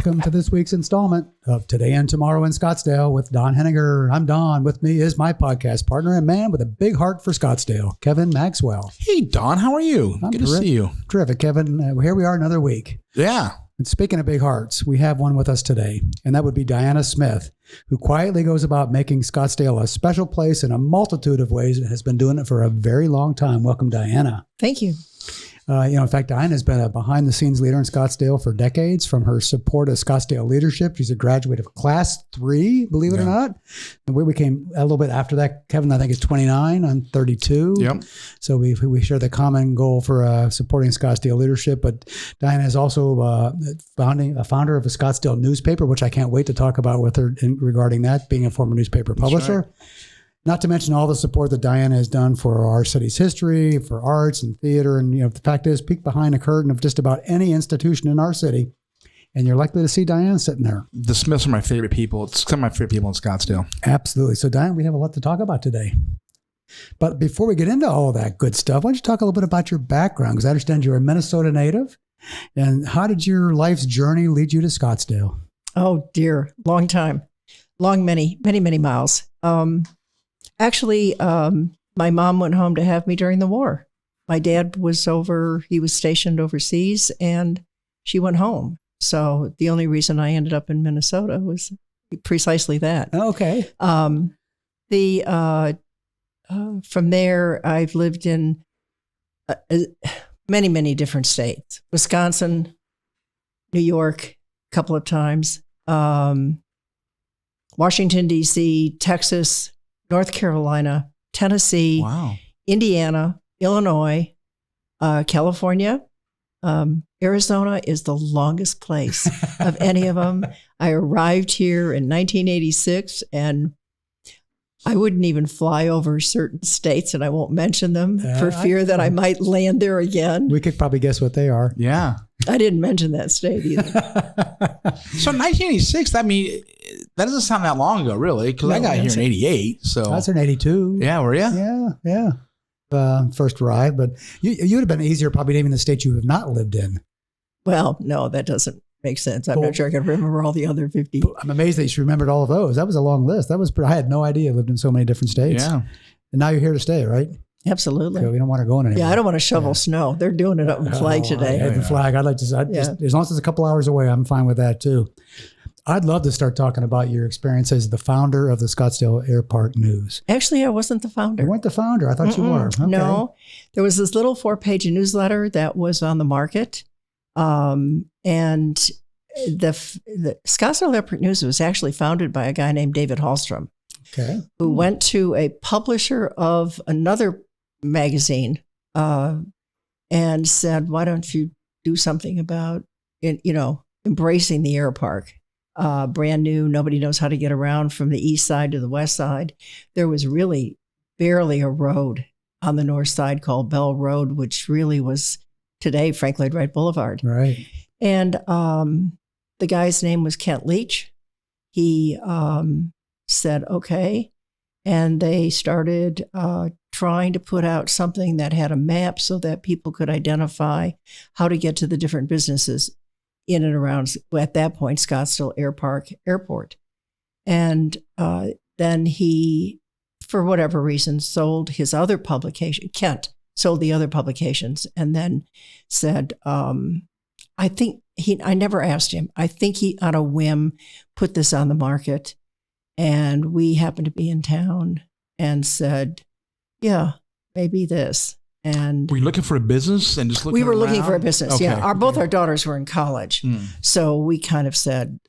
Welcome to this week's installment of Today and Tomorrow in Scottsdale with Don Henninger. I'm Don. With me is my podcast partner and man with a big heart for Scottsdale, Kevin Maxwell. Hey, Don, how are you? Good to see you. Terrific, Kevin. Here we are another week. Yeah. And speaking of big hearts, we have one with us today, and that would be Diana Smith, who quietly goes about making Scottsdale a special place in a multitude of ways and has been doing it for a very long time. Welcome, Diana. Thank you. In fact, Diana has been a behind-the-scenes leader in Scottsdale for decades. From her support of Scottsdale leadership, she's a graduate of Class 3, believe it or not. And we came a little bit after that. Kevin, I think, is 29. I'm 32. Yep. So we share the common goal for supporting Scottsdale leadership. But Diana is also a founder of a Scottsdale newspaper, which I can't wait to talk about with her regarding that, being a former newspaper publisher. Right. Not to mention all the support that Diana has done for our city's history, for arts and theater. And, the fact is, peek behind the curtain of just about any institution in our city, and you're likely to see Diana sitting there. The Smiths are my favorite people. It's some of my favorite people in Scottsdale. Absolutely. So, Diana, we have a lot to talk about today. But before we get into all of that good stuff, why don't you talk a little bit about your background? Because I understand you're a Minnesota native. And how did your life's journey lead you to Scottsdale? Oh, dear. Long time. Long, many miles. Actually, my mom went home to have me during the war. My dad was he was stationed overseas, and she went home. So the only reason I ended up in Minnesota was precisely that. Okay. From there, I've lived in many different states. Wisconsin, New York, a couple of times, Washington, D.C., Texas, North Carolina, Tennessee, Wow. Indiana, Illinois, California. Arizona is the longest place of any of them. I arrived here in 1986, and I wouldn't even fly over certain states, and I won't mention them for fear that I might land there again. We could probably guess what they are. Yeah. I didn't mention that state either. So 1986, that doesn't sound that long ago, really, because I got here in 88. So I was in 82. Yeah, were you? Yeah. First arrived, but you would have been easier probably naming the state you have not lived in. Well, no, that doesn't make sense. I'm not sure I can remember all the other 50. I'm amazed that you remembered all of those. That was a long list. I had no idea I lived in so many different states. Yeah. And now you're here to stay, right? Absolutely. So we don't want to go in anymore. Yeah, I don't want to shovel snow. They're doing it up in Flag today. The Flag. I'd like to, just, as long as it's a couple hours away, I'm fine with that too. I'd love to start talking about your experience as the founder of the Scottsdale Airpark News. Actually, I wasn't the founder. You weren't the founder. I thought you were. Okay. No, there was this little 4-page newsletter that was on the market. And the Scottsdale Airpark News was actually founded by a guy named David Hallstrom, who went to a publisher of another magazine and said, why don't you do something about, embracing the air park? Brand new, nobody knows how to get around from the east side to the west side. There was really barely a road on the north side called Bell Road, which really was today Frank Lloyd Wright Boulevard. Right. And the guy's name was Kent Leach. He said, okay. And they started trying to put out something that had a map so that people could identify how to get to the different businesses in and around, at that point, Scottsdale Airport. And then he, for whatever reason, sold his other publication. Kent sold the other publications and then said, I never asked him. I think he, on a whim, put this on the market. And we happened to be in town and said, yeah, maybe this. And were you looking for a business and just looking we were around? looking for a business. Okay. Yeah. Both our daughters were in college. So we kind of said,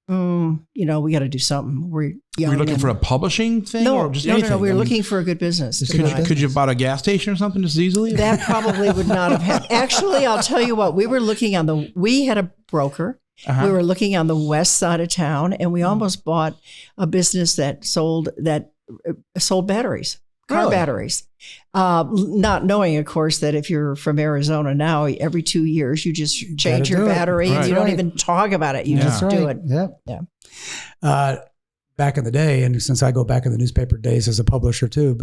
we got to do something. We're young. Were you looking for a publishing thing or just anything? No. We were looking for a good business. Could you have bought a gas station or something just easily? That probably would not have happened. Actually, I'll tell you what, we were looking we had a broker. We were looking on the west side of town, and we almost bought a business that sold batteries. Car batteries, not knowing, of course, that if you're from Arizona now, every 2 years you just change your battery and you don't even talk about it. You just do it. Yeah. Back in the day, and since I go back in the newspaper days as a publisher too,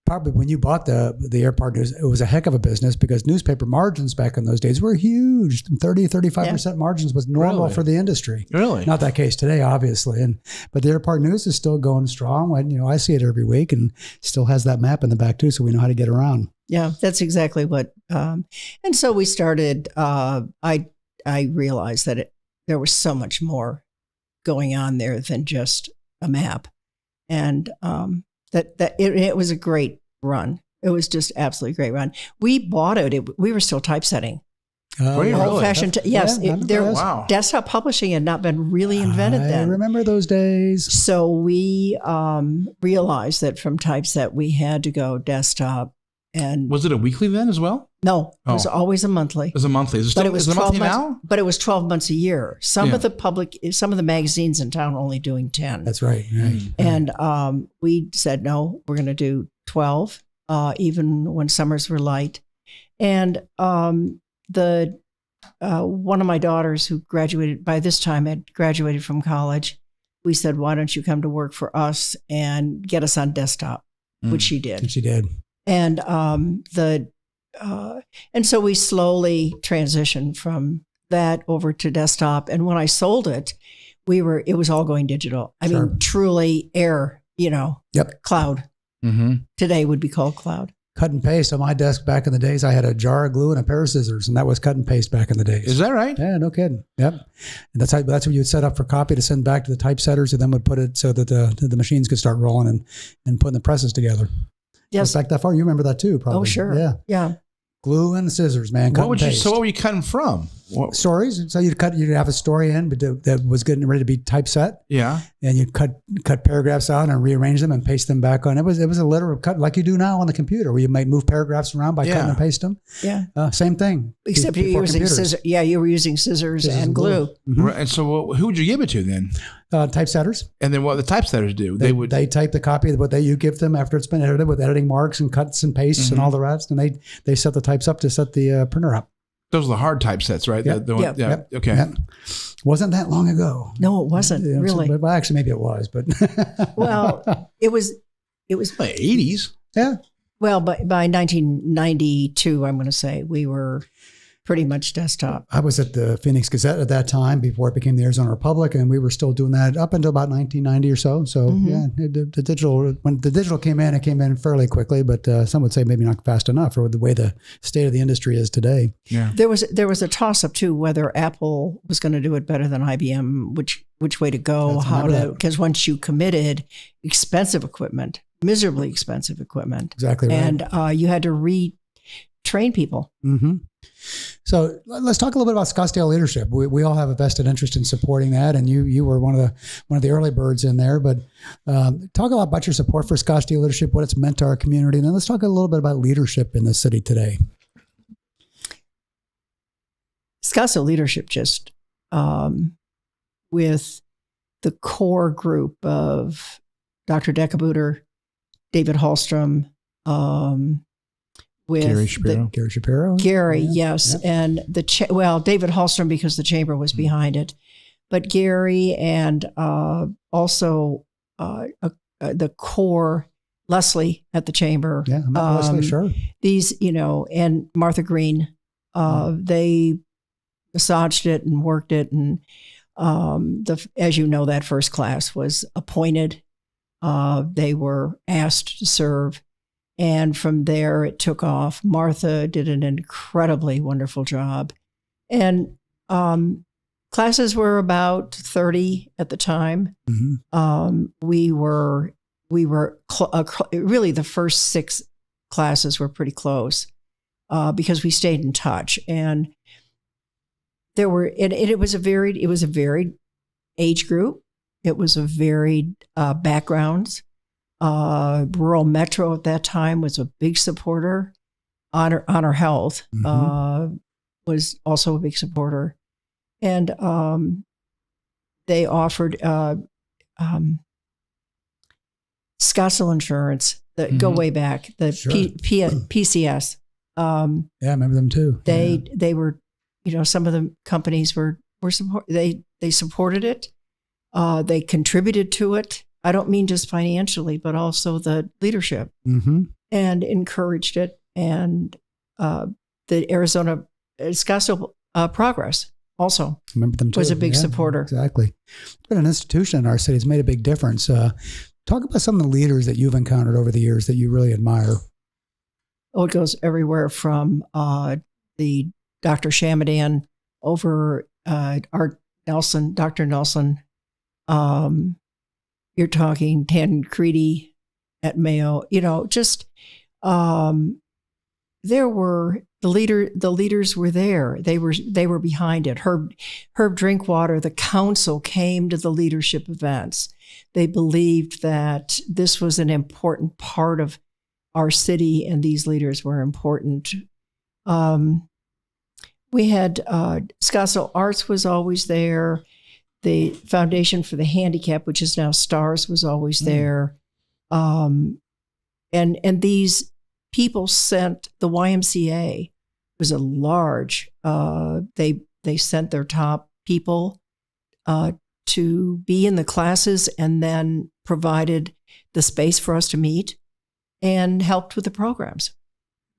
probably when you bought the Airport News, it was a heck of a business because newspaper margins back in those days were huge. 35% margins was normal for the industry. Really? Not that case today, obviously. But the Airport News is still going strong. I see it every week and still has that map in the back too, so we know how to get around. Yeah, that's exactly what. And so we started. I realized that there was so much more going on there than just a map, and it was a great run. It was just absolutely great run. We bought it. We were still typesetting. Old-fashioned. Yes. Wow. Desktop publishing had not been really invented then. I remember those days. So we realized that from typeset we had to go desktop. And was it a weekly then as well? No, it was always a monthly. It was a monthly. Is it a monthly now? But it was 12 months a year. Some of the magazines in town were only doing 10. That's right. And we said, no, we're going to do 12, even when summers were light. And one of my daughters who graduated, by this time had graduated from college, we said, why don't you come to work for us and get us on desktop, which she did. And she did. And and so we slowly transitioned from that over to desktop. And when I sold it, it was all going digital. I mean, truly air, cloud. Mm-hmm. Today would be called cloud. Cut and paste on my desk back in the days. I had a jar of glue and a pair of scissors, and that was cut and paste back in the days. Is that right? Yeah, no kidding. Yep. And that's what you would set up for copy to send back to the typesetters, and then would put it so that the machines could start rolling and putting the presses together. Yes. Back that far, you remember that too, probably. Oh, sure. Yeah. Glue and scissors, man. So what were you cutting from? Stories. So you'd have a story in, but that was getting ready to be typeset. Yeah. And you'd cut paragraphs out and rearrange them and paste them back on. It was a literal cut like you do now on the computer, where you might move paragraphs around by cutting and paste them. Yeah. Same thing. Except you were using scissors. Yeah, you were using scissors and glue. Mm-hmm. Right. And so who would you give it to then? Typesetters. And then what the typesetters do? They type the copy of what you give them after it's been edited with editing marks and cuts and pastes and all the rest, and they set the types up to set the printer up. Those are the hard typesets, right? Yep. Yep. Okay. Yep. Wasn't that long ago. No, it wasn't really. Well, actually, maybe it was, but well, it was like 80s. Yeah. Well, by 1992, I'm going to say we were pretty much desktop. I was at the Phoenix Gazette at that time before it became the Arizona Republic, and we were still doing that up until about 1990 or so. So when the digital came in, it came in fairly quickly, but some would say maybe not fast enough for the way the state of the industry is today. Yeah. There was a toss up too whether Apple was going to do it better than IBM, which way to go, because once you committed, expensive equipment, miserably expensive equipment, exactly, right. And you had to retrain people. Mm-hmm. So let's talk a little bit about Scottsdale leadership. We all have a vested interest in supporting that, and you were one of the early birds in there. But talk a lot about your support for Scottsdale leadership, what it's meant to our community, and then let's talk a little bit about leadership in the city today. Scottsdale leadership just with the core group of Dr. Decabooter, David Hallstrom, with Gary Shapiro. Yes. Yeah. And David Hallstrom, because the chamber was behind it, but Gary and also the core, Leslie at the chamber. Yeah, Leslie, sure. These, and Martha Green, they massaged it and worked it. And as you know, that first class was appointed. They were asked to serve. And from there, it took off. Martha did an incredibly wonderful job. And classes were about 30 at the time. Mm-hmm. We were really the first 6 classes were pretty close because we stayed in touch. And there were, and it was a varied age group. It was a varied backgrounds. Rural Metro at that time was a big supporter. Honor Health was also a big supporter. And they offered Scottsdale Insurance, go way back, the PCS. I remember them too. They were, some of the companies were they supported it. They contributed to it. I don't mean just financially, but also the leadership. Mm-hmm. and encouraged it. And the Arizona Scottsdale Progress also remember them too. Was a big supporter. Exactly. It's been an institution in our city. It's made a big difference. Talk about some of the leaders that you've encountered over the years that you really admire. Oh, it goes everywhere from the Dr. Shamadan over Art Nelson, Dr. Nelson. You're talking Tancredi at Mayo. Just there were the leaders were there. They were behind it. Herb Drinkwater, the council came to the leadership events. They believed that this was an important part of our city, and these leaders were important. We had Scottsdale Arts was always there. The Foundation for the Handicap, which is now STARS, was always there. And these people sent, the YMCA was a large, they sent their top people to be in the classes, and then provided the space for us to meet and helped with the programs.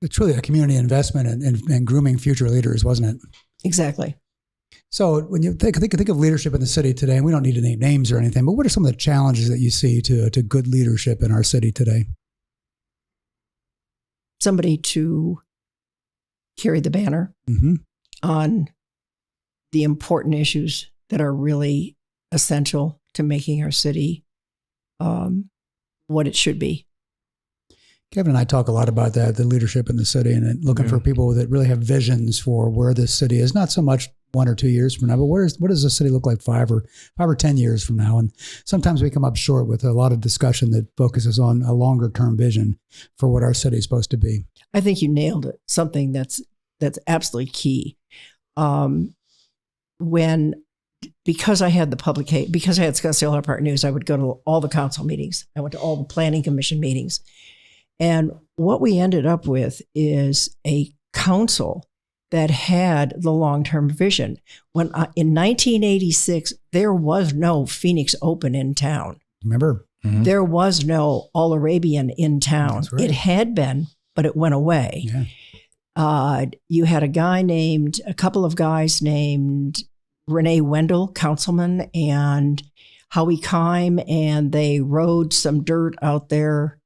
It's really a community investment in grooming future leaders, wasn't it? Exactly. So when you think of leadership in the city today, and we don't need to name names or anything, but what are some of the challenges that you see to good leadership in our city today? Somebody to carry the banner on the important issues that are really essential to making our city what it should be. Kevin and I talk a lot about that, the leadership in the city, and looking for people that really have visions for where this city is, not so much 1 or 2 years from now, but what does the city look like 5 or 10 years from now? And sometimes we come up short with a lot of discussion that focuses on a longer term vision for what our city is supposed to be. I think you nailed it. Something that's absolutely key. Because I had Scottsdale Harbor News, I would go to all the council meetings. I went to all the planning commission meetings. And what we ended up with is a council that had the long-term vision. When in 1986, there was no Phoenix Open in town. Remember? Mm-hmm. There was no All Arabian in town. That's right. It had been, but it went away. Yeah. You had a couple of guys named Renee Wendell, councilman, and Howie Kime, and they rode some dirt out there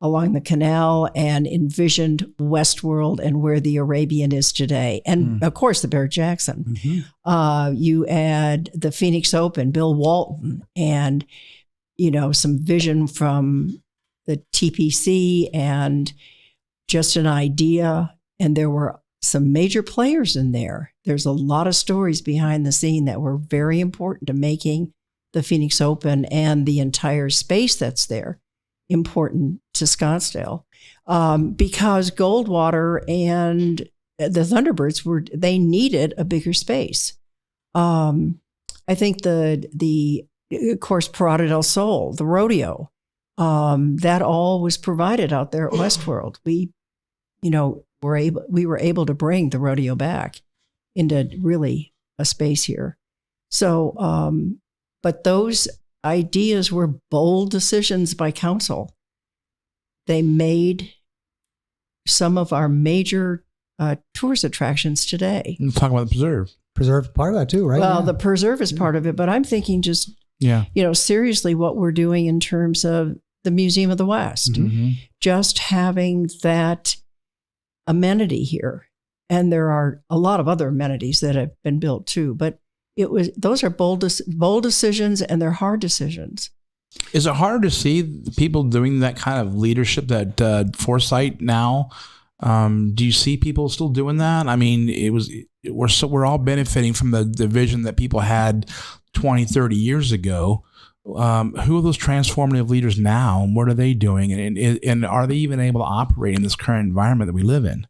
along the canal and envisioned Westworld and where the Arabian is today. And of course, the Barrett Jackson. Mm-hmm. You add the Phoenix Open, Bill Walton, and, some vision from the TPC and just an idea. And there were some major players in there. There's a lot of stories behind the scene that were very important to making the Phoenix Open and the entire space that's there important to Scottsdale, because Goldwater and the Thunderbirds they needed a bigger space. I think the of course Parada del Sol, the rodeo, that all was provided out there at Westworld. We were able to bring the rodeo back into really a space here. So, but those ideas were bold decisions by council. They made some of our major tourist attractions today. We'll talk about the preserve. Preserve part of that too, right? Well, the preserve is part of it, but I'm thinking just, seriously what we're doing in terms of the Museum of the West. Mm-hmm. Just having that amenity here. And there are a lot of other amenities that have been built too, but those are bold decisions, and they're hard decisions. Is it hard to see people doing that kind of leadership, that foresight now? Do you see people still doing that? I mean, we're all benefiting from the vision that people had 20, 30 years ago. Who are those transformative leaders now, and what are they doing? And are they even able to operate in this current environment that we live in?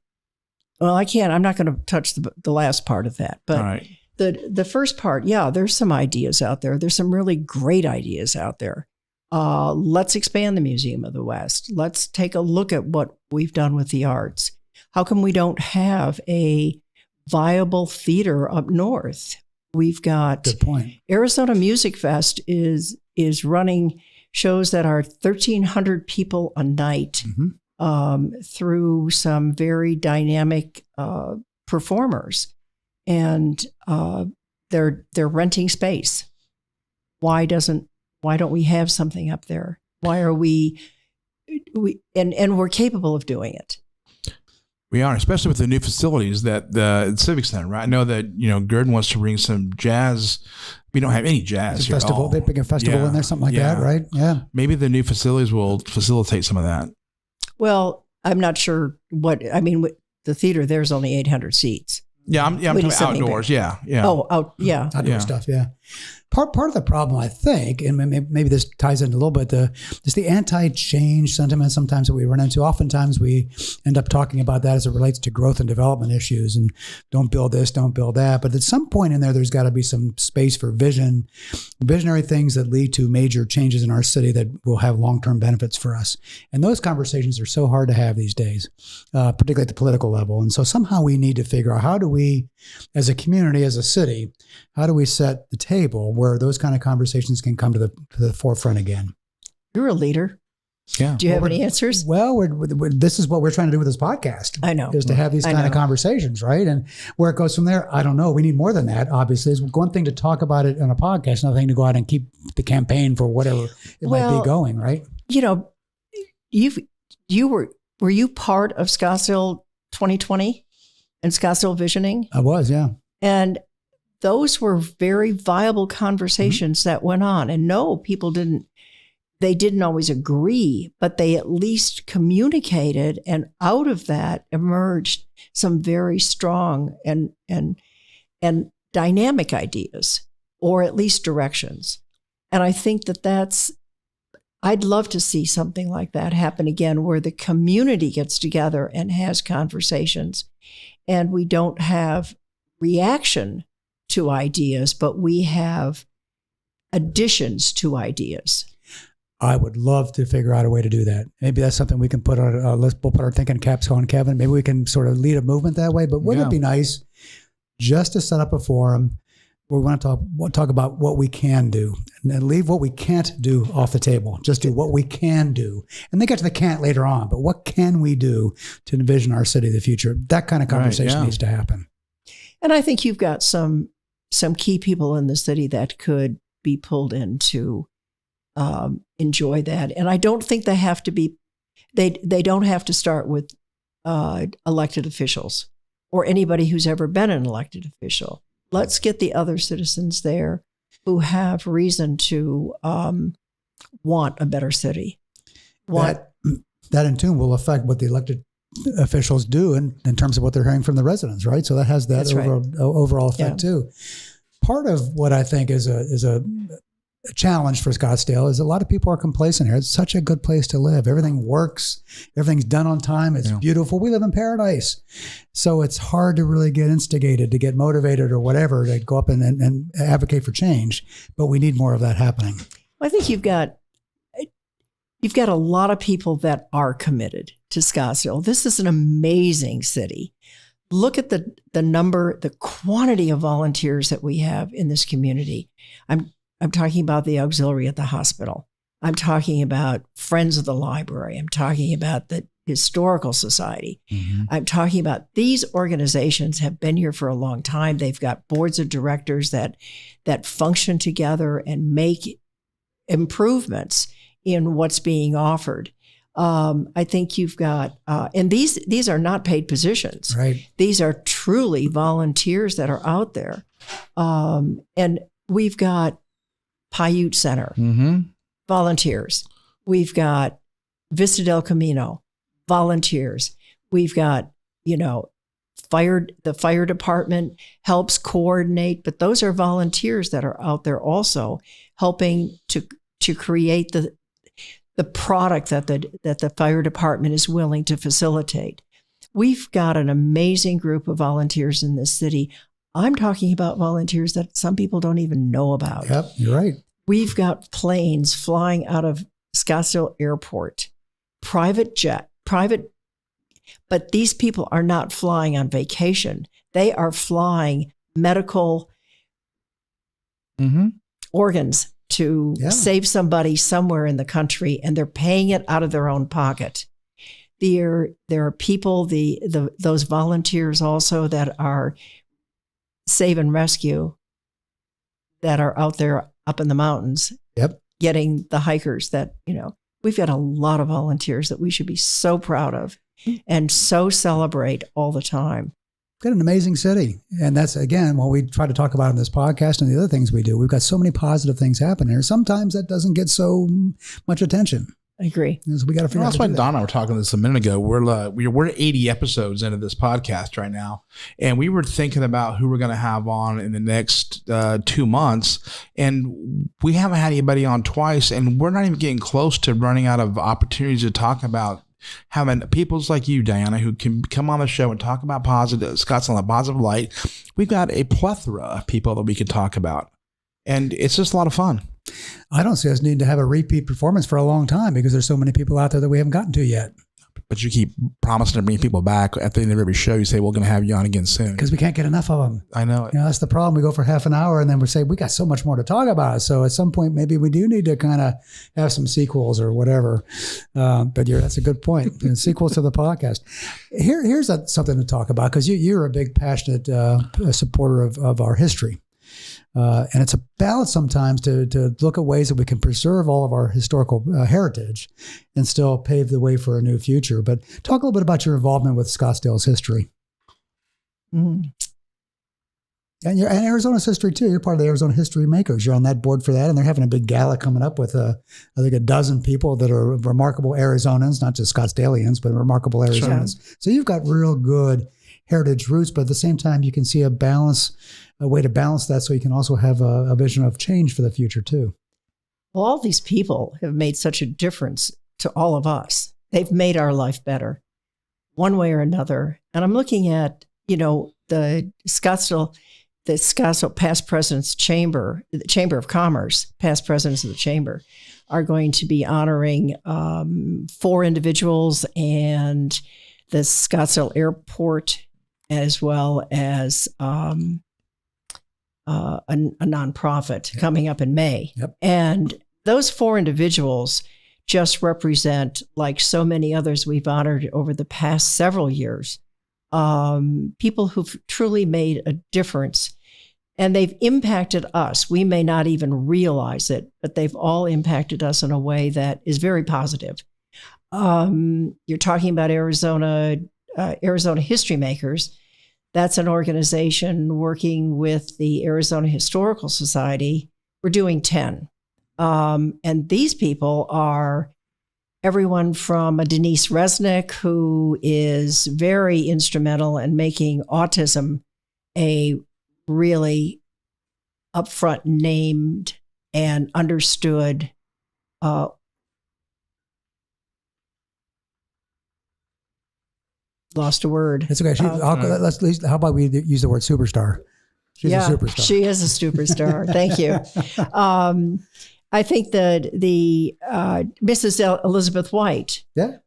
Well, I'm not going to touch the last part of that, but. All right. The first part, there's some ideas out there. There's some really great ideas out there. Let's expand the Museum of the West. Let's take a look at what we've done with the arts. How come we don't have a viable theater up north? We've got good point. Arizona Music Fest is running shows that are 1,300 people a night. Mm-hmm. through some very dynamic performers, and they're renting space. Why don't we have something up there? Why are we we're capable of doing it? We are, especially with the new facilities that the Civic Center, right? I know that, Gurdon wants to bring some jazz. We don't have any jazz here festival. at all. They pick a festival in there, something like that, right? Yeah. Maybe the new facilities will facilitate some of that. Well, I'm not sure the theater there's only 800 seats. Yeah, I'm talking outdoors. Yeah. Oh, Outdoor stuff. Yeah. Part of the problem, I think, and maybe this ties in a little bit, just the anti-change sentiment sometimes that we run into. Oftentimes we end up talking about that as it relates to growth and development issues, and don't build this, don't build that. But at some point in there's got to be some space for visionary things that lead to major changes in our city that will have long-term benefits for us. And those conversations are so hard to have these days, particularly at the political level. And so somehow we need to figure out, how do we, as a community, as a city, how do we set the table where those kind of conversations can come to the forefront again? You're a leader. Yeah. Do you have any answers? Well, this is what we're trying to do with this podcast. I know. Is to have these kind of conversations, right? And where it goes from there, I don't know. We need more than that, obviously. It's one thing to talk about it on a podcast, another thing to go out and keep the campaign for whatever it might be going, right? Were you part of Scottsdale 2020 and Scottsdale Visioning? I was, yeah. And those were very viable conversations that went on. And no, people didn't always agree, but they at least communicated. And out of that emerged some very strong and dynamic ideas, or at least directions. And I think I'd love to see something like that happen again, where the community gets together and has conversations, and we don't have reaction to ideas, but we have additions to ideas. I would love to figure out a way to do that. Maybe that's something we can put on. We'll put our thinking caps on, Kevin. Maybe we can sort of lead a movement that way. But wouldn't it be nice just to set up a forum where we want to talk about what we can do, and leave what we can't do off the table? Just do what we can do, and then get to the can't later on. But what can we do to envision our city of the future? That kind of conversation needs to happen. And I think you've got some key people in the city that could be pulled in to enjoy that. And I don't think they have to be, they don't have to start with elected officials or anybody who's ever been an elected official. Let's get the other citizens there who have reason to want a better city. That in turn will affect what the elected officials do in terms of what they're hearing from the residents, right? So that has that overall effect too. Part of what I think is a challenge for Scottsdale is a lot of people are complacent here. It's such a good place to live. Everything works. Everything's done on time. It's beautiful. We live in paradise. So it's hard to really get instigated, to get motivated or whatever, to go up and advocate for change. But we need more of that happening. I think you've got a lot of people that are committed to Scottsdale. This is an amazing city. Look at the number, the quantity of volunteers that we have in this community. I'm talking about the auxiliary at the hospital. I'm talking about Friends of the Library. I'm talking about the Historical Society. Mm-hmm. I'm talking about these organizations have been here for a long time. They've got boards of directors that function together and make improvements in what's being offered. I think you've got, and these are not paid positions. Right. These are truly volunteers that are out there. And we've got Paiute Center, volunteers. We've got Vista del Camino, volunteers. We've got, the fire department helps coordinate, but those are volunteers that are out there also helping to create the product that the fire department is willing to facilitate. We've got an amazing group of volunteers in this city. I'm talking about volunteers that some people don't even know about. Yep, you're right. We've got planes flying out of Scottsdale Airport, private, but these people are not flying on vacation. They are flying medical organs to save somebody somewhere in the country, and they're paying it out of their own pocket. There are people, those volunteers also that are save and rescue that are out there up in the mountains. Yep. Getting the hikers that, we've got a lot of volunteers that we should be so proud of and so celebrate all the time. Got an amazing city. And that's, again, what we try to talk about in this podcast and the other things we do. We've got so many positive things happening here. Sometimes that doesn't get so much attention. I agree. So we got to figure out. That's why Don and I were talking this a minute ago. We're 80 episodes into this podcast right now, and we were thinking about who we're going to have on in the next 2 months, and we haven't had anybody on twice, and we're not even getting close to running out of opportunities to talk about having peoples like you, Diana, who can come on the show and talk about positive, Scottsdale in a positive light. We've got a plethora of people that we can talk about, and it's just a lot of fun. I don't see us needing to have a repeat performance for a long time because there's so many people out there that we haven't gotten to yet. But you keep promising to bring people back. At the end of every show, you say, we're going to have you on again soon. Because we can't get enough of them. I know it. That's the problem. We go for half an hour and then we say, we got so much more to talk about. So at some point, maybe we do need to kind of have some sequels or whatever. But that's a good point. Sequels to the podcast. Here's something to talk about because you're a big, passionate supporter of our history. And it's a balance sometimes to look at ways that we can preserve all of our historical heritage and still pave the way for a new future. But talk a little bit about your involvement with Scottsdale's history. And Arizona's history too. You're part of the Arizona History Makers. You're on that board for that. And they're having a big gala coming up with, I think, a dozen people that are remarkable Arizonans, not just Scottsdalians, but remarkable Arizonans. Sure. So you've got real good heritage roots, but at the same time, you can see a way to balance that so you can also have a vision of change for the future too. Well, all these people have made such a difference to all of us. They've made our life better one way or another. And I'm looking at, the Scottsdale Past Presidents Chamber, the Chamber of Commerce, past presidents of the Chamber, are going to be honoring 4 individuals and the Scottsdale Airport, as well as a nonprofit coming up in May. Yep. And those 4 individuals just represent, like so many others we've honored over the past several years, people who've truly made a difference. And they've impacted us. We may not even realize it, but they've all impacted us in a way that is very positive. You're talking about Arizona History Makers. That's an organization working with the Arizona Historical Society. We're doing 10. And these people are everyone from a Denise Resnick, who is very instrumental in making autism a really upfront named and understood lost a word. It's okay. How about we use the word superstar? She's a superstar. She is a superstar. Thank you. I think that the Mrs. Elizabeth White,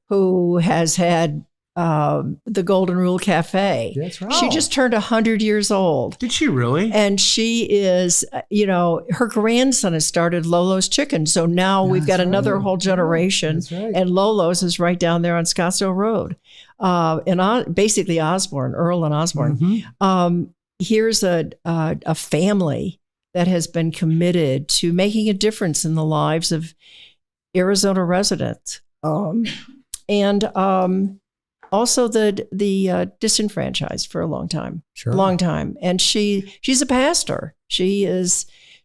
who has had the Golden Rule Cafe. That's right. She just turned 100 years old. Did she really? And she is, her grandson has started Lolo's Chicken. So now we've got another whole generation. That's right. And Lolo's is right down there on Scottsdale Road. And basically Osborne, Earl and Osborne. Mm-hmm. Here's a family that has been committed to making a difference in the lives of Arizona residents. And also the disenfranchised for a long time. Sure. Long time. And she's a pastor. She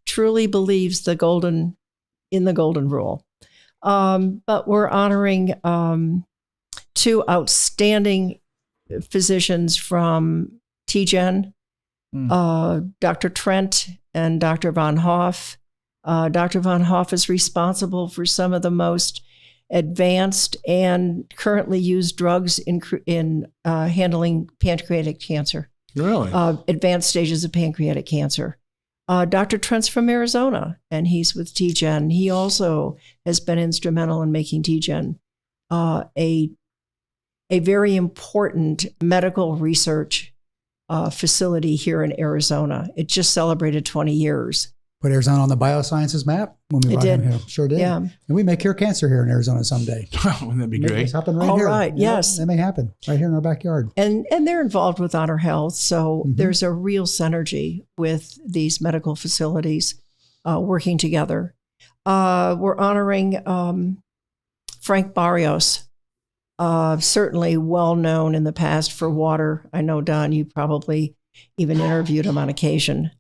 truly believes in the golden rule. But we're honoring 2 outstanding physicians from TGen, Dr. Trent and Dr. Von Hoff. Dr. Von Hoff is responsible for some of the most advanced and currently used drugs in handling pancreatic cancer. Really? Advanced stages of pancreatic cancer. Dr. Trent's from Arizona, and he's with TGen. He also has been instrumental in making TGen a very important medical research facility here in Arizona. It just celebrated 20 years. Put Arizona on the biosciences map when we It brought him did. here. Sure did. Yeah. And we may cure cancer here in Arizona someday. Wouldn't that be Maybe great? it's happening right All here. right, You know, yes. that may happen right here in our backyard. And they're involved with Honor Health, so Mhm. there's a real synergy with these medical facilities working together. We're honoring Frank Barrios, certainly well known in the past for water. I know, Don, you probably even interviewed him on occasion.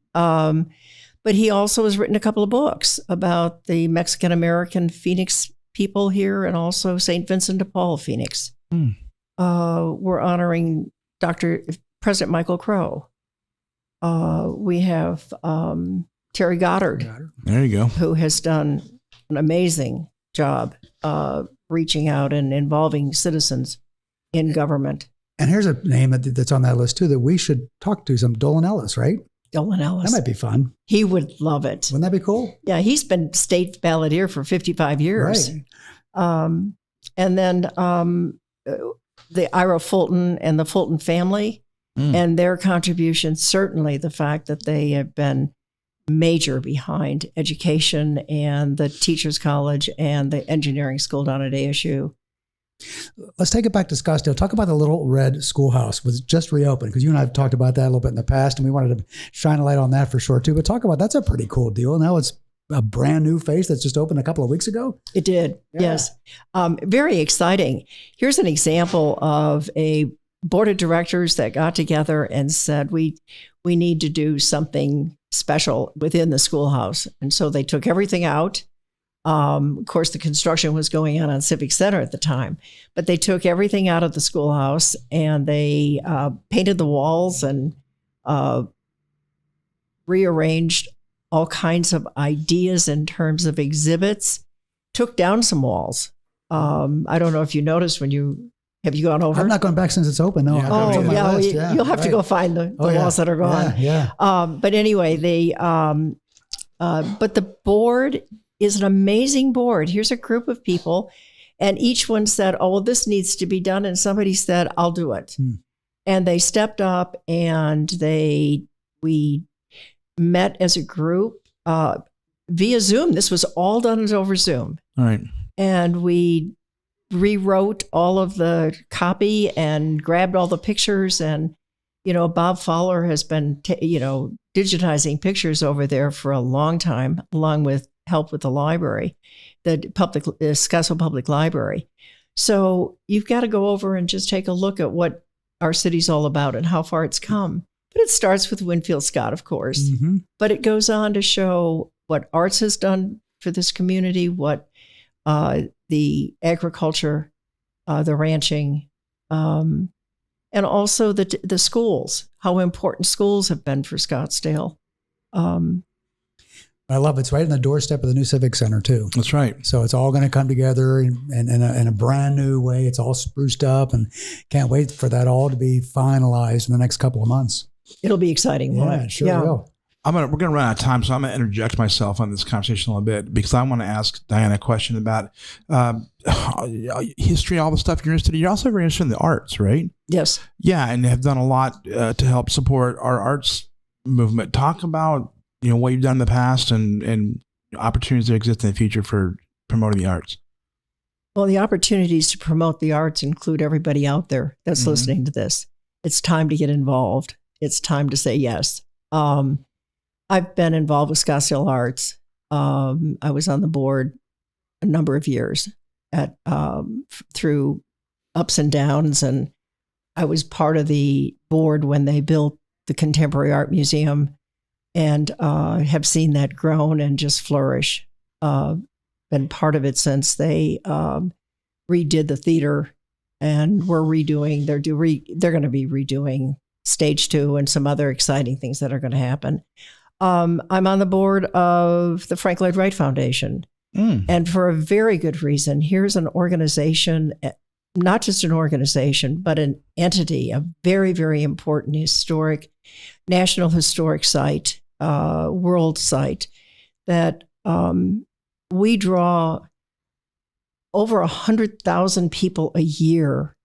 But he also has written a couple of books about the Mexican-American Phoenix people here and also St. Vincent de Paul Phoenix. We're honoring President Michael Crow. We have Terry Goddard, There you go. who has done an amazing job reaching out and involving citizens in government. And here's a name that's on that list too that we should talk to, some Dolan Ellis, right? Dylan Ellis. That might be fun. He would love it. Wouldn't that be cool? Yeah, he's been state balladeer for 55 years. Right. And then the Ira Fulton and the Fulton family and their contribution, certainly the fact that they have been major behind education and the Teachers College and the engineering school down at ASU. Let's take it back to Scottsdale. Talk about the Little Red Schoolhouse. Was just reopened because you and I have talked about that a little bit in the past, and we wanted to shine a light on that for sure too. But talk about that's a pretty cool deal. Now it's a brand new face that's just opened a couple of weeks ago. It did, yes. Very exciting. Here's an example of a board of directors that got together and said, we need to do something special within the schoolhouse. And so they took everything out. Of course, the construction was going on Civic Center at the time, but they took everything out of the schoolhouse and they painted the walls and rearranged all kinds of ideas in terms of exhibits, took down some walls. I don't know if you noticed have you gone over? I've not gone back since it's open. No. Yeah, It's on my list. You'll have to go find the walls that are gone. Yeah. But anyway, but the board is an amazing board. Here's a group of people, and each one said, "Oh, well, this needs to be done," and somebody said, "I'll do it." And they stepped up, and we met as a group via Zoom. This was all done over Zoom. All right. And we rewrote all of the copy and grabbed all the pictures. And, Bob Fowler has been, digitizing pictures over there for a long time, along with help with the library, the Scottsdale Public Library. So you've got to go over and just take a look at what our city's all about and how far it's come. But it starts with Winfield Scott, of course. Mm-hmm. But it goes on to show what arts has done for this community, what the agriculture, the ranching, and also the schools, how important schools have been for Scottsdale. I love it. It's right in the doorstep of the new Civic Center too. That's right. So it's all going to come together in a brand new way. It's all spruced up, and can't wait for that all to be finalized in the next couple of months. It'll be exciting. Yeah, it sure will. We're going to run out of time, so I'm going to interject myself on this conversation a little bit because I want to ask Diana a question about history, all the stuff you're interested in. You're also very interested in the arts, right? Yes. Yeah, and have done a lot to help support our arts movement. Talk about what you've done in the past and opportunities that exist in the future for promoting the arts. Well, the opportunities to promote the arts include everybody out there that's listening to this. It's time to get involved. It's time to say yes. I've been involved with Scottsdale Arts. I was on the board a number of years through ups and downs, and I was part of the board when they built the Contemporary Art Museum, and have seen that grown and just flourish. Been part of it since they redid the theater, and we're redoing. They're going to be redoing Stage 2 and some other exciting things that are going to happen. I'm on the board of the Frank Lloyd Wright Foundation, and for a very good reason. Here's an organization, not just an organization, but an entity, a very, very important national historic site, world site, that we draw over 100,000 people a year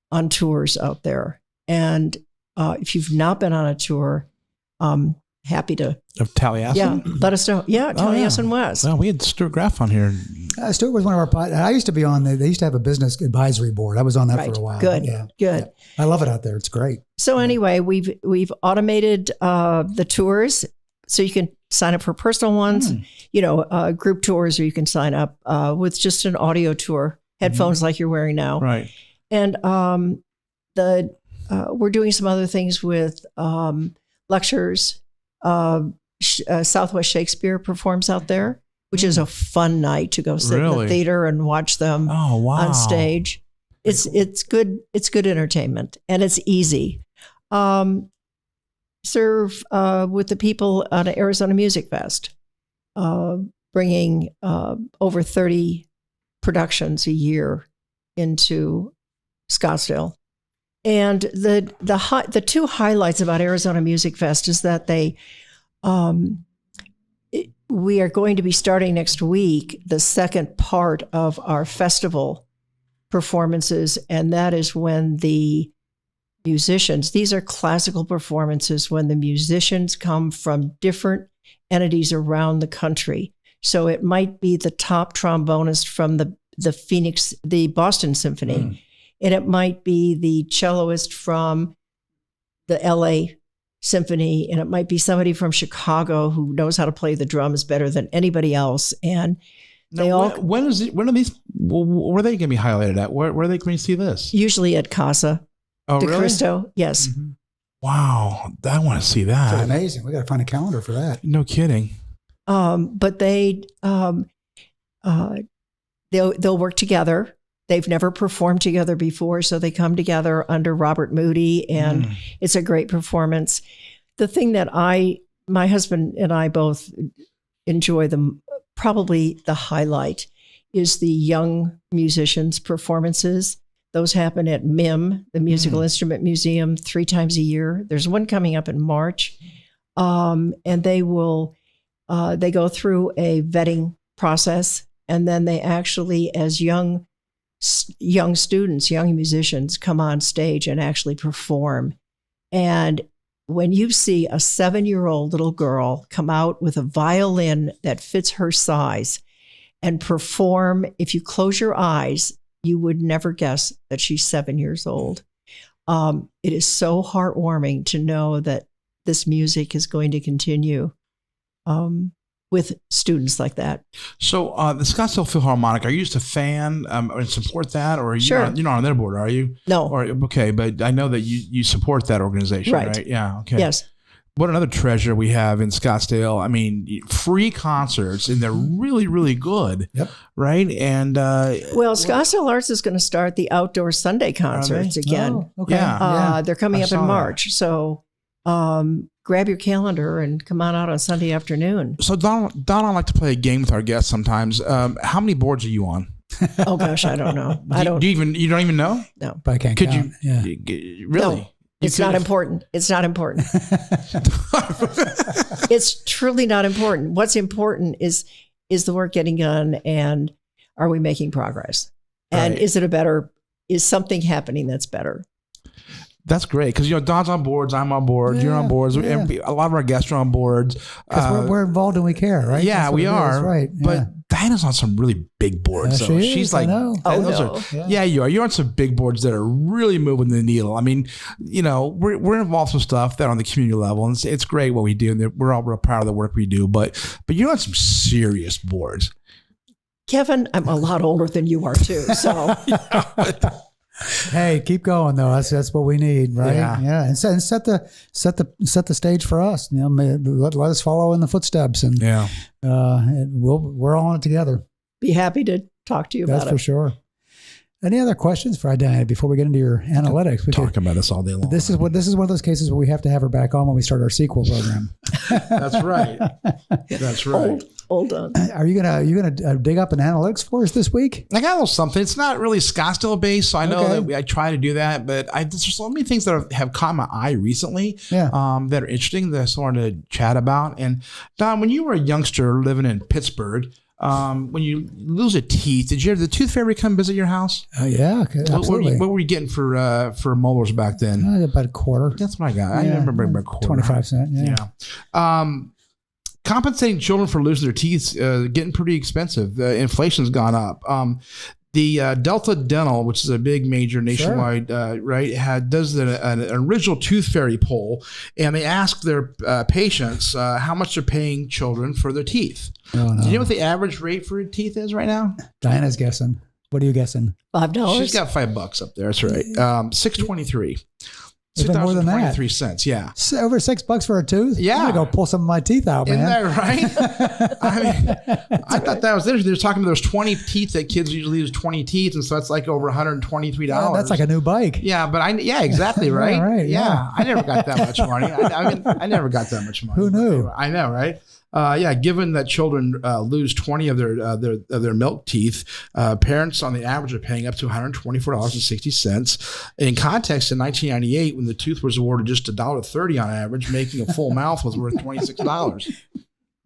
on tours out there. And if you've not been on a tour, happy to. Of Taliesin? Yeah, let us know. Yeah, Taliesin West. Well, we had Stuart Graff on here. Stuart was one of our. I used to be on. They used to have a business advisory board. I was on that Right. for a while. Good. Yeah. Good. I love it out there. It's great. So anyway, we've automated the tours, so you can sign up for personal ones, group tours, or you can sign up with just an audio tour, headphones like you're wearing now. Right. And we're doing some other things with lectures. Southwest Shakespeare performs out there, which is a fun night to go sit in the theater and watch them on stage. It's good. It's good entertainment, and it's easy. Serve with the people at Arizona Music Fest, bringing over 30 productions a year into Scottsdale. And the two highlights about Arizona Music Fest is that we are going to be starting next week the second part of our festival performances, and that is when the musicians, these are classical performances, when the musicians come from different entities around the country. So it might be the top trombonist from the Boston Symphony, and it might be the celloist from the LA Symphony, and it might be somebody from Chicago who knows how to play the drums better than anybody else. And they when are these? Where are they going to be highlighted at? Where are they going to see this? Usually at Casa de really? Cristo. Yes. Mm-hmm. Wow, I want to see that. That's amazing. We got to find a calendar for that. No kidding. But they'll work together. They've never performed together before, so they come together under Robert Moody, and it's a great performance. The thing that my husband and I both enjoy probably the highlight is the young musicians' performances. Those happen at MIM, the Musical Instrument Museum, 3 times a year. There's one coming up in March, and they go through a vetting process, and then they actually, as young students, young musicians, come on stage and actually perform. And when you see a 7-year-old little girl come out with a violin that fits her size and perform, if you close your eyes, you would never guess that she's 7 years old. It is so heartwarming to know that this music is going to continue with students like that. So the Scottsdale Philharmonic, are you just a fan and support that, or Sure. you're not on their board, are you? No. Okay, but I know that you support that organization, right? Yeah. Okay. Yes. What another treasure we have in Scottsdale. I mean, free concerts, and they're really, really good. Yep. Right. And Scottsdale Arts is going to start the outdoor Sunday concerts again. Oh, okay. Yeah. They're coming I up in saw March. So grab your calendar and come on Sunday afternoon. So Don, I like to play a game with our guests sometimes. How many boards are you on? Oh gosh, I don't know. You don't even know? No. But I can't Could count. you really? No. It's not important. It's not important. It's truly not important. What's important is the work getting done, and are we making progress? And Right. is something happening that's better? That's great, because Don's on boards, I'm on board, you're on boards, and a lot of our guests are on boards. Because we're involved and we care, right? Yeah, we are. Right. But Diana's on some really big boards. Yeah, So she she's is, like, I know. yeah, you are. You're on some big boards that are really moving the needle. I mean, we're involved in some stuff that on the community level, and it's great what we do, and we're all real proud of the work we do. But you're on some serious boards. Kevin, I'm a lot older than you are too. So Hey, keep going though. That's what we need, right? Yeah. And set the stage for us. Let us follow in the footsteps, and we're all in it together. be happy to talk to you That's about for it. sure. Any other questions for Diana before we get into your analytics? Talk about this all day long. This is one of those cases where we have to have her back on when we start our sequel program. That's right. That's right. Hold on. Are you gonna dig up an analytics for us this week? I got a little something. It's not really Scottsdale based, so I know Okay. that I try to do that, but there's so many things that have caught my eye recently Yeah. that are interesting that I just wanted to chat about. And Don, when you were a youngster living in Pittsburgh, when you lose a teeth, did the tooth fairy come visit your house? Yeah, absolutely. What were you getting for molars back then? About a quarter. That's what I got. I remember about a quarter. 25 cents. Yeah. Compensating children for losing their teeth getting pretty expensive. Inflation's gone up. The Delta Dental, which is a big major nationwide, right, does an original tooth fairy poll, and they ask their patients how much they're paying children for their teeth. Oh, no. Do you know what the average rate for teeth is right now? Diana's guessing. What are you guessing? $5. She's got $5 up there. That's right. $6.23. Even more than that. 23 cents. Yeah. Over $6 for a tooth? Yeah. I'm going to go pull some of my teeth out, man. Isn't that right? I mean, I thought that was interesting. They're talking about there's 20 teeth that kids usually use 20 teeth. And so that's like over $123. Yeah, that's like a new bike. Yeah, but exactly. Right. Right, yeah. I never got that much money. I never got that much money. Who knew? I know. Right. Given that children lose 20 of their milk teeth, parents on the average are paying up to $124.60. In context, in 1998, when the tooth was awarded just $1.30 on average, making a full mouth was worth $26.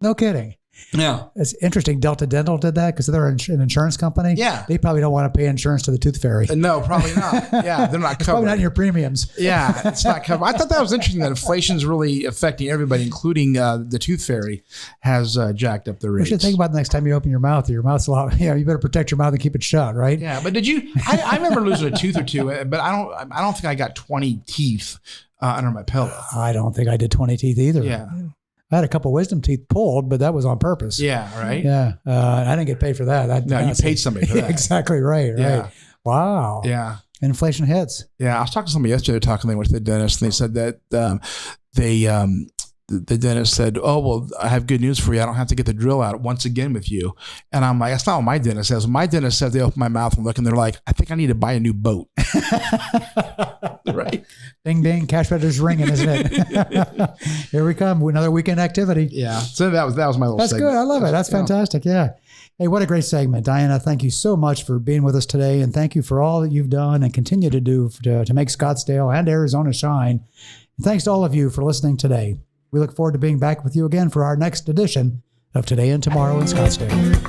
No kidding. Yeah. It's interesting. Delta Dental did that because they're an insurance company. Yeah. They probably don't want to pay insurance to the tooth fairy. No, probably not. Yeah, they're not covered. Probably not in your premiums. Yeah, it's not covered. I thought that was interesting that inflation's really affecting everybody, including the tooth fairy has jacked up the rates. You should think about the next time you open your mouth. Your mouth's a lot. You better protect your mouth and keep it shut, right? Yeah, but did you? I remember losing a tooth or two, but I don't think I got 20 teeth under my pillow. I don't think I did 20 teeth either. Yeah. I had a couple wisdom teeth pulled, but that was on purpose. Yeah, right? Yeah. I didn't get paid for that. No, you paid somebody for that. Exactly right. Right. Yeah. Wow. Yeah. Inflation hits. Yeah. I was talking to somebody yesterday with the dentist, and they said that the dentist said, "Oh, well, I have good news for you. I don't have to get the drill out once again with you." And I'm like, that's not what my dentist says. My dentist said they open my mouth and look, and they're like, I think I need to buy a new boat. Right? Ding, ding. Cash register's ringing, isn't it? Here we come. Another weekend activity. Yeah. So that was my little That's segment. good. I love it. That's fantastic. Yeah. Hey, what a great segment. Diana, thank you so much for being with us today. And thank you for all that you've done and continue to do to make Scottsdale and Arizona shine. And thanks to all of you for listening today. We look forward to being back with you again for our next edition of Today and Tomorrow in Scottsdale.